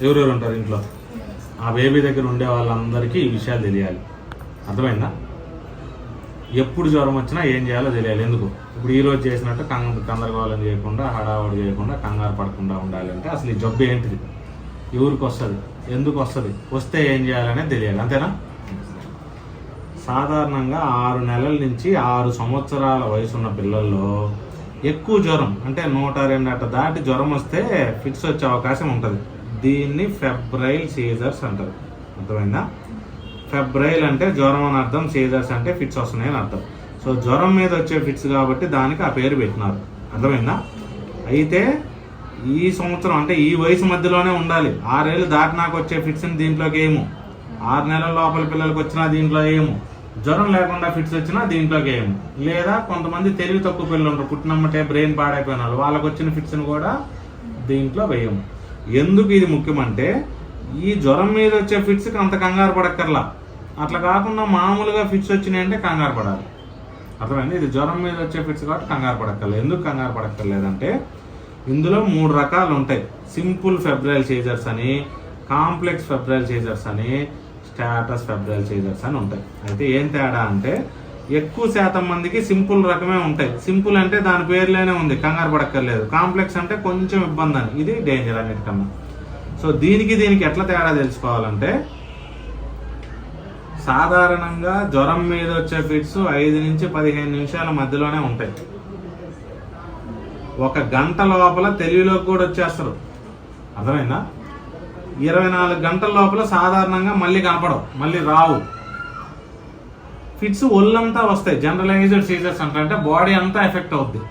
ఎవరెవరు ఉంటారు ఇంట్లో, ఆ బేబీ దగ్గర ఉండే వాళ్ళందరికీ ఈ విషయాలు తెలియాలి. అర్థమైందా? ఎప్పుడు జ్వరం వచ్చినా ఏం చేయాలో తెలియాలి. ఎందుకు ఇప్పుడు ఈరోజు చేసినట్టు కందరగోళం చేయకుండా, హడావుడి చేయకుండా, కంగారు పడకుండా ఉండాలి అంటే అసలు ఈ జబ్బు ఏంటిది, ఎవరికి వస్తుంది, ఎందుకు వస్తుంది, వస్తే ఏం చేయాలనేది తెలియాలి. అంతేనా? సాధారణంగా 6 నెలల నుంచి 6 సంవత్సరాల వయసున్న పిల్లల్లో ఎక్కువ జ్వరం అంటే 102 అట్ట దాటి జ్వరం వస్తే ఫిట్స్ వచ్చే అవకాశం ఉంటుంది. దీన్ని ఫెబ్రైల్ సీజర్స్ అంటారు. అర్థమైందా? ఫెబ్రైల్ అంటే జ్వరం అని అర్థం, సీజర్స్ అంటే ఫిట్స్ వస్తున్నాయి అని అర్థం. సో జ్వరం మీద వచ్చే ఫిట్స్ కాబట్టి దానికి ఆ పేరు పెట్టినారు. అర్థమైందా? అయితే ఈ సంవత్సరం అంటే ఈ వయసు మధ్యలోనే ఉండాలి. 6 ఏళ్ళు దాటినాక వచ్చే ఫిట్స్ని దీంట్లోకి ఏము, 6 నెలల లోపల పిల్లలకి వచ్చినా దీంట్లో ఏము, జ్వరం లేకుండా ఫిట్స్ వచ్చినా దీంట్లోకి ఏము. లేదా కొంతమంది తెలివి తక్కువ పిల్లలు ఉంటారు, పుట్టినమ్మటే బ్రెయిన్ పాడైపోయినారు, వాళ్ళకి వచ్చిన ఫిట్స్ని కూడా దీంట్లో వేయము. ఎందుకు ఇది ముఖ్యమంటే ఈ జ్వరం మీద వచ్చే ఫిట్స్కి అంత కంగారు పడక్కర్లా. అట్లా కాకుండా మామూలుగా ఫిట్స్ వచ్చినాయంటే కంగారు పడాలి. అర్థమైంది? ఇది జ్వరం మీద వచ్చే ఫిట్స్ కాబట్టి కంగారు పడక్కర్లేదు. ఎందుకు కంగారు పడక్కర్లేదంటే ఇందులో 3 రకాలు ఉంటాయి. సింపుల్ ఫెబ్రైల్ సీజర్స్ అని, కాంప్లెక్స్ ఫెబ్రైల్ సీజర్స్ అని, స్టాటస్ ఫెబ్రైల్ సీజర్స్ అని ఉంటాయి. అయితే ఏం తేడా అంటే ఎక్కువ శాతం మందికి సింపుల్ రకమే ఉంటాయి. సింపుల్ అంటే దాని పేర్లోనే ఉంది, కంగారు పడక్కర్లేదు. కాంప్లెక్స్ అంటే కొంచెం ఇబ్బంది అని, ఇది డేంజర్ అన్నిటికన్నా. సో దీనికి ఎట్లా తేడా తెలుసుకోవాలంటే సాధారణంగా జ్వరం మీద వచ్చే ఫిట్స్ 5 నుంచి 15 నిమిషాల మధ్యలోనే ఉంటాయి. 1 గంట లోపల తెలివిలోకి కూడా వచ్చేస్తారు. అర్థమైందా? 24 గంటల లోపల సాధారణంగా మళ్ళీ కనపడవు, మళ్ళీ రావు. ఫిట్స్ ఒళ్ళంతా వస్తాయి. జనరలైజ్డ్ సీజర్స్ అంటే బాడీ అంతా ఎఫెక్ట్ అవుద్ది.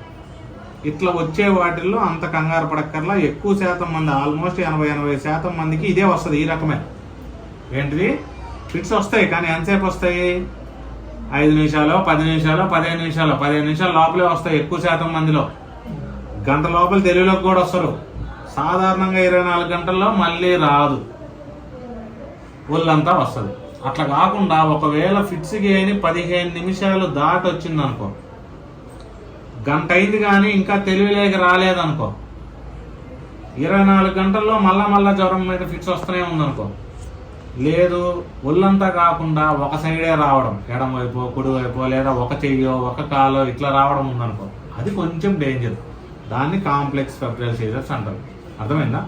ఇట్లా వచ్చే వాటిల్లో అంత కంగారు పడక్కర్లా. ఎక్కువ శాతం మంది, ఆల్మోస్ట్ 80-80% మందికి ఇదే వస్తుంది, ఈ రకమే. ఏంటిది? ఫిట్స్ వస్తాయి. కానీ ఎంతసేపు వస్తాయి? 5 నిమిషాలు, 10 నిమిషాలు, 15 నిమిషాలు, 15 నిమిషాల లోపలే వస్తాయి ఎక్కువ శాతం మందిలో. గంట లోపల తెలివిలోకి కూడా వస్తారు. సాధారణంగా 24 గంటల్లో మళ్ళీ రాదు, ఒళ్ళంతా వస్తుంది. అట్లా కాకుండా ఒకవేళ ఫిట్స్కి అయిన 15 నిమిషాలు దాటి వచ్చిందనుకో, గంట అయింది కానీ ఇంకా తెలివిలేక రాలేదనుకో, 24 గంటల్లో మళ్ళా జ్వరం మీద ఫిట్స్ వస్తూనే ఉందనుకో, లేదు ఒళ్ళంతా కాకుండా ఒక సైడే రావడం, ఎడం వైపు, కుడి వైపు, లేదా ఒక చెయ్యో ఒక కాలో ఇట్లా రావడం ఉందనుకో, అది కొంచెం డేంజర్. దాన్ని కాంప్లెక్స్ ఫెబ్రైల్ సీజర్స్ అంటారు. అర్థమైందా?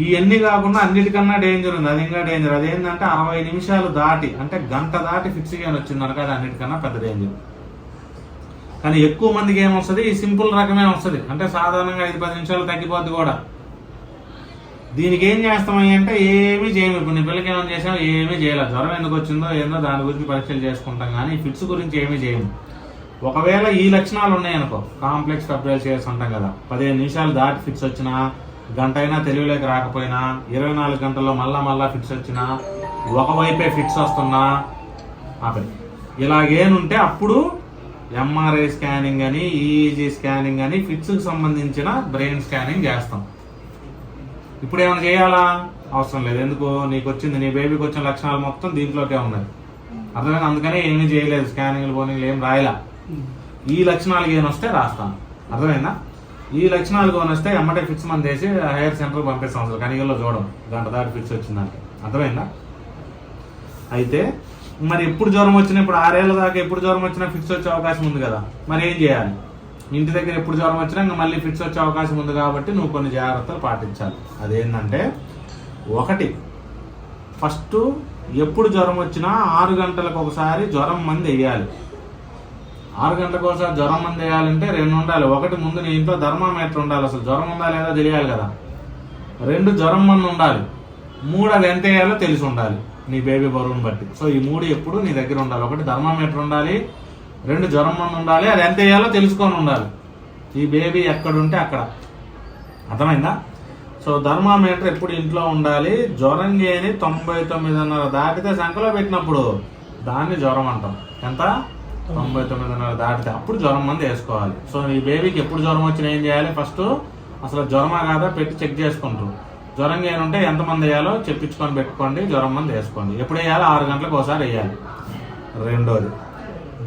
ఇవన్నీ కాకుండా అన్నిటికన్నా డేంజర్ ఉంది, అది ఇంకా డేంజర్. అదేంటంటే 60 నిమిషాలు దాటి, అంటే గంట దాటి ఫిట్స్ కానీ వచ్చిందనుకో, అది అన్నిటికన్నా పెద్ద డేంజర్. కానీ ఎక్కువ మందికి ఏమొస్తుంది? ఈ సింపుల్ రకమే వస్తుంది. అంటే సాధారణంగా 5-10 నిమిషాలు తగ్గిపోద్ది కూడా. దీనికి ఏం చేస్తామని అంటే ఏమీ చేయము. ఇప్పుడు నీ పిల్లకి ఏమైనా చేసామో ఏమీ చేయలేదు. జ్వరం ఎందుకు వచ్చిందో ఏందో దాని గురించి పరీక్షలు చేసుకుంటాం, కానీ ఫిట్స్ గురించి ఏమీ చేయము. ఒకవేళ ఈ లక్షణాలు ఉన్నాయనుకో, కాంప్లెక్స్ ఫెబ్రైల్ సీజర్స్ అంటాం కదా, 15 నిమిషాలు దాటి ఫిట్స్ వచ్చినా, గంట అయినా తెలివిలోకి రాకపోయినా, 24 గంటల్లో మళ్ళా ఫిట్స్ వచ్చినా, ఒకవైపే ఫిట్స్ వస్తున్నా ఆపే, ఇలాగేనుంటే అప్పుడు ఎంఆర్ఐ స్కానింగ్ అని, ఈఈజీ స్కానింగ్ అని, ఫిట్స్కి సంబంధించిన బ్రెయిన్ స్కానింగ్ చేస్తాం. ఇప్పుడు ఏమైనా చేయాలా? అవసరం లేదు. ఎందుకు? నీకు వచ్చింది, నీ బేబీకి వచ్చిన లక్షణాలు మొత్తం దీంట్లోకే ఉన్నాయి. అర్థమైనా? అందుకనే ఏమీ చేయలేదు, స్కానింగ్లు పోనింగ్లు ఏం రాయలా. ఈ లక్షణాలు ఏమైనా వస్తే రాస్తాను. అర్థమైందా? ఈ లక్షణాలు కొని వస్తే ఎమ్మటే ఫిట్స్ మంది వేసి హైయర్ సెంటర్కి పంపిస్తాం. అసలు కనిగల్లో చూడడం, గంట దాటి ఫిట్స్ వచ్చిందంటే. అర్థమైందా? అయితే మరి ఎప్పుడు జ్వరం వచ్చినా, ఇప్పుడు 6 ఏళ్ళ దాకా ఎప్పుడు జ్వరం వచ్చినా ఫిట్స్ వచ్చే అవకాశం ఉంది కదా, మరి ఏం చేయాలి? ఇంటి దగ్గర ఎప్పుడు జ్వరం వచ్చినా ఇంకా మళ్ళీ ఫిట్స్ వచ్చే అవకాశం ఉంది కాబట్టి నువ్వు కొన్ని జాగ్రత్తలు పాటించాలి. అదేంటంటే, 1, ఫస్ట్ ఎప్పుడు జ్వరం వచ్చినా 6 గంటలకు ఒకసారి జ్వరం మంది వేయాలి. 6 గంటలకు ఒకసారి జ్వరం మంది వేయాలంటే 2 ఉండాలి. 1, ముందు నీ ఇంట్లో థర్మామీటర్ ఉండాలి, అసలు జ్వరం ఉందా లేదా తెలియాలి కదా. 2, జ్వరం మంది ఉండాలి. 3, అది ఎంత వేయాలో తెలిసి ఉండాలి నీ బేబీ బరువుని బట్టి. సో ఈ 3 ఎప్పుడు నీ దగ్గర ఉండాలి. 1, థర్మామీటర్ ఉండాలి. 2, జ్వరం మంది ఉండాలి. అది ఎంత వేయాలో తెలుసుకొని ఉండాలి, ఈ బేబీ ఎక్కడుంటే అక్కడ. అర్థమైందా? సో థర్మామీటర్ ఎప్పుడు ఇంట్లో ఉండాలి. జ్వరం లేని 99.5 దాటితే సంఖ్యలో పెట్టినప్పుడు దాన్ని జ్వరం అంటాం. ఎంత? 99.5 దాటితే అప్పుడు జ్వరం మంది వేసుకోవాలి. సో ఈ బేబీకి ఎప్పుడు జ్వరం వచ్చినా ఏం చేయాలి? ఫస్ట్ అసలు జ్వరమా కాదా పెట్టి చెక్ చేసుకుంటారు. జ్వరం ఏనుంటే ఎంతమంది వేయాలో చెప్పించుకొని పెట్టుకోండి, జ్వరం మంది వేసుకోండి. ఎప్పుడు వేయాలి? 6 గంటలకు ఒకసారి వేయాలి. 2,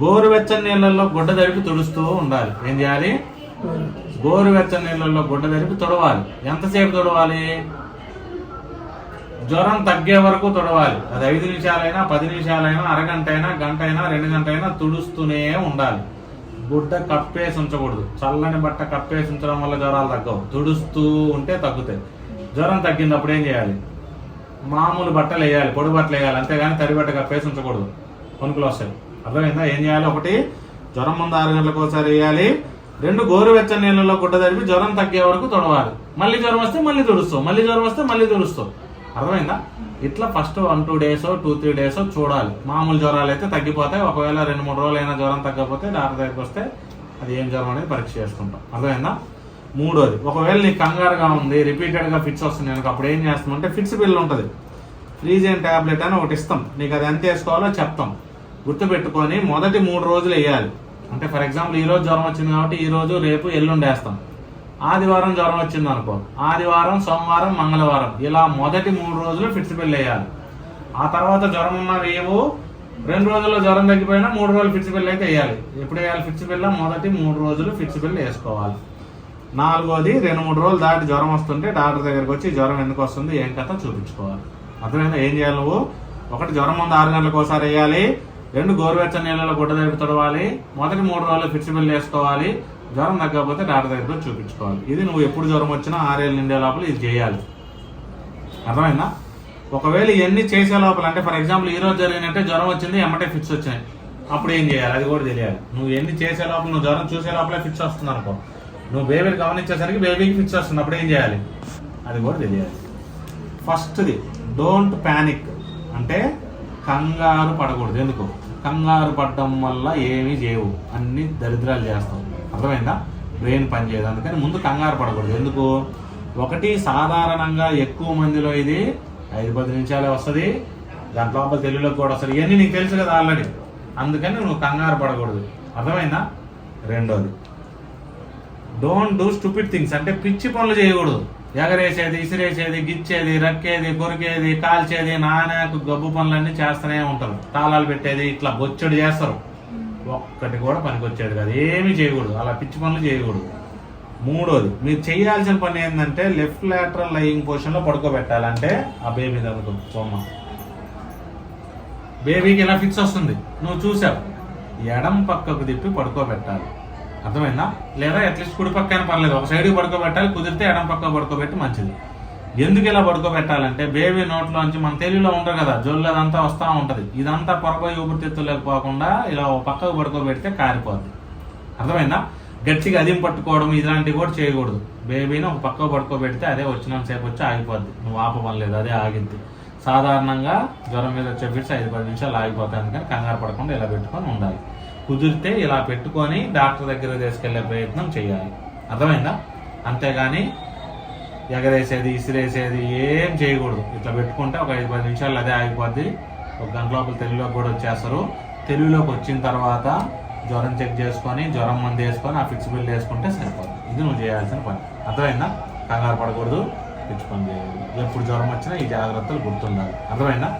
గోరువెచ్చని నీళ్ళల్లో గుడ్డ తడిపి తుడుస్తూ ఉండాలి. ఏం చేయాలి? గోరువెచ్చని నీళ్ళల్లో గుడ్డ తెరిపి తుడవాలి. ఎంతసేపు తుడవాలి? జ్వరం తగ్గే వరకు తుడవాలి. అది 5 నిమిషాలైనా 10 నిమిషాలైనా అరగంట అయినా గంట అయినా 2 గంట అయినా తుడుస్తూనే ఉండాలి. గుడ్డ కప్పేసి ఉంచకూడదు. చల్లని బట్ట కప్పేసి ఉంచడం వల్ల జ్వరాలు తగ్గవు. తుడుస్తూ ఉంటే తగ్గుతాయి. జ్వరం తగ్గింది అప్పుడు ఏం చేయాలి? మామూలు బట్టలు వేయాలి, పొడి బట్టలు వేయాలి, అంతేగాని తడి బట్ట కప్పేసి ఉంచకూడదు, కొనుక్కులు వస్తాయి. అర్థమైందా? ఏం చేయాలి? 1 జ్వరం ముందు 6 గంటలకు ఒకసారి వేయాలి. 2 గోరువెచ్చని నీళ్ళలో గుడ్డ తడిపి జ్వరం తగ్గే వరకు తుడవాలి. మళ్ళీ జ్వరం వస్తే మళ్ళీ తుడుస్తావు, మళ్ళీ జ్వరం వస్తే మళ్ళీ తుడుస్తావు. అర్థమైందా? ఇట్లా ఫస్ట్ 1-2 డేసో 2-3 డేసో చూడాలి. మామూలు జ్వరాలు అయితే తగ్గిపోతాయి. ఒకవేళ 2-3 రోజులు అయినా జ్వరం తగ్గకపోతే డాక్టర్ దగ్గరికి వస్తే అది ఏం జ్వరం అనేది పరీక్ష చేసుకుంటాం. అర్థమైందా? 3వది, ఒకవేళ నీకు కంగారుగా ఉంది, రిపీటెడ్గా ఫిట్స్ వస్తుంది కనుక అప్పుడు ఏం చేస్తామంటే ఫిట్స్ బిల్ ఉంటుంది, ఫ్రీజన్ టాబ్లెట్ అని ఒకటి ఇస్తాం. నీకు అది ఎంత వేసుకోవాలో చెప్తాం. గుర్తుపెట్టుకొని మొదటి 3 రోజులు వేయాలి. అంటే ఫర్ ఎగ్జాంపుల్ ఈ రోజు జ్వరం వచ్చింది కాబట్టి ఈ రోజు, రేపు, ఎల్లుండి వేస్తాం. ఆదివారం జ్వరం వచ్చింది అనుకో, ఆదివారం, సోమవారం, మంగళవారం, ఇలా మొదటి 3 రోజులు ఫిట్స్ బిల్ వేయాలి. ఆ తర్వాత జ్వరం ఉన్న రేపు 2 రోజుల్లో జ్వరం తగ్గిపోయినా 3 రోజులు ఫిట్స్ బిల్ అయితే వేయాలి. ఎప్పుడు వేయాలి ఫిట్స్ బిల్? మొదటి 3 రోజులు ఫిట్స్ బిల్ వేసుకోవాలి. 4వది, 2-3 రోజులు దాటి జ్వరం వస్తుంటే డాక్టర్ దగ్గరికి వచ్చి జ్వరం ఎందుకు వస్తుంది, ఏం కథ చూపించుకోవాలి. అర్థమైందా? ఏం చేయాలి నువ్వు? 1 జ్వరం ముందు 6 గంటలకు ఒకసారి వేయాలి. 2 గోరువెచ్చని నీళ్ళలో గుడ్డ తడిపి తుడవాలి. మొదటి 3 రోజులు ఫిట్స్ బిల్ వేసుకోవాలి. జ్వరం తగ్గకపోతే డాక్టర్ దగ్గర చూపించుకోవాలి. ఇది నువ్వు ఎప్పుడు జ్వరం వచ్చినా 6 ఏళ్ళు నిండే లోపల ఇది చేయాలి. అర్థమైందా? ఒకవేళ ఇవన్నీ చేసే లోపల, అంటే ఫర్ ఎగ్జాంపుల్ ఈ రోజు జరిగినట్టే జ్వరం వచ్చింది, ఎమ్మటే ఫిట్స్ వచ్చినాయి, అప్పుడు ఏం చేయాలి అది కూడా తెలియాలి. నువ్వు ఎన్ని చేసే లోపల, నువ్వు జ్వరం చూసే లోపలే ఫిట్స్ వస్తుంది అనుకో, నువ్వు బేబీని గమనించేసరికి బేబీకి ఫిట్స్ వస్తుంది, అప్పుడు ఏం చేయాలి అది కూడా తెలియాలి. ఫస్ట్ది, డోంట్ ప్యానిక్, అంటే కంగారు పడకూడదు. ఎందుకు? కంగారు పడడం వల్ల ఏమీ చేయవు, అన్ని దరిద్రాలు చేస్తావు. అర్థమైందా? బ్రెయిన్ పనిచేయదు. అందుకని ముందు కంగారు పడకూడదు. ఎందుకు? 1 సాధారణంగా ఎక్కువ మందిలో ఇది 5-10 నిమిషాలే వస్తుంది, దాని లోపల తెలుగులోకి కూడా వస్తుంది. ఇవన్నీ నీకు తెలుసు కదా ఆల్రెడీ, అందుకని నువ్వు కంగారు పడకూడదు. అర్థమైందా? 2వది, డోంట్ డూ స్టూపిడ్ థింగ్స్, అంటే పిచ్చి పనులు చేయకూడదు. ఎగరేసేది, ఇసిరేసేది, గిచ్చేది, రక్కేది, కొరికేది, కాల్చేది, నానాకు గబ్బు పనులన్నీ చేస్తూనే ఉంటారు. తాళాలు పెట్టేది, ఇట్లా బొచ్చడు చేస్తారు. ఒక్కటి కూడా పనికొచ్చేది కాదు, ఏమీ చేయకూడదు. అలా పిచ్చి పనులు చేయకూడదు. 3వది, మీరు చేయాల్సిన పని ఏంటంటే లెఫ్ట్ లాటరల్ లయింగ్ పొజిషన్లో పడుకోబెట్టాలంటే ఆ బేబీ దగ్గర బొమ్మ, బేబీకి ఇలా ఫిక్స్ వస్తుంది, నువ్వు చూసావు, ఎడం పక్కకు తిప్పి పడుకోబెట్టాలి. అర్థమైందా? లేదా అట్లీస్ట్ కుడి పక్కన పర్లేదు, ఒక సైడ్కి పడుకోబెట్టాలి, కుదిరితే ఎడం పక్క పడుకోబెట్టి మంచిది. ఎందుకు ఇలా పడుకోబెట్టాలంటే బేబీ నోట్లోంచి మన తెలుగులో ఉండరు కదా, జొల్లు అదంతా వస్తూ ఉంటుంది, ఇదంతా పొరపోయి ఊపిరితిత్తులేకపోకుండా ఇలా ఒక పక్కకు పడుకోబెడితే కారిపోద్ది. అర్థమైందా? గట్టిగా అదిం పట్టుకోవడం ఇలాంటివి కూడా చేయకూడదు. బేబీని ఒక పక్కకు పడుకోబెడితే అదే వచ్చినంతసేపు వచ్చి ఆగిపోద్ది, నువ్వు ఆపమలేదు, అదే ఆగిద్ది. సాధారణంగా జ్వరం మీద వచ్చే ఫిట్స్ 5-10 నిమిషాలు ఆగిపోతాయి. అందుకని కంగారు పడకుండా ఇలా పెట్టుకొని ఉండాలి. కుదిరితే ఇలా పెట్టుకొని డాక్టర్ దగ్గర తీసుకెళ్లే ప్రయత్నం చేయాలి. అర్థమైందా? అంతేగాని ఎగరేసేది, ఇసిరేసేది ఏం చేయకూడదు. ఇట్లా పెట్టుకుంటే ఒక 5-10 నిమిషాలు అదే ఆగిపోద్ది. 1 గంట లోపల తెలుగులోకి కూడా వచ్చేస్తారు. తెలుగులోకి వచ్చిన తర్వాత జ్వరం చెక్ చేసుకొని, జ్వరం మందు వేసుకొని, ఆ ఫిక్స్ బిల్ వేసుకుంటే సరిపోతుంది. ఇది నువ్వు చేయాల్సిన పని. అర్థమైందా? కంగారు పడకూడదు, పిచ్చి పని చేయకూడదు. ఎప్పుడు జ్వరం వచ్చినా ఈ జాగ్రత్తలు గుర్తుండాలి. అర్థమైందా?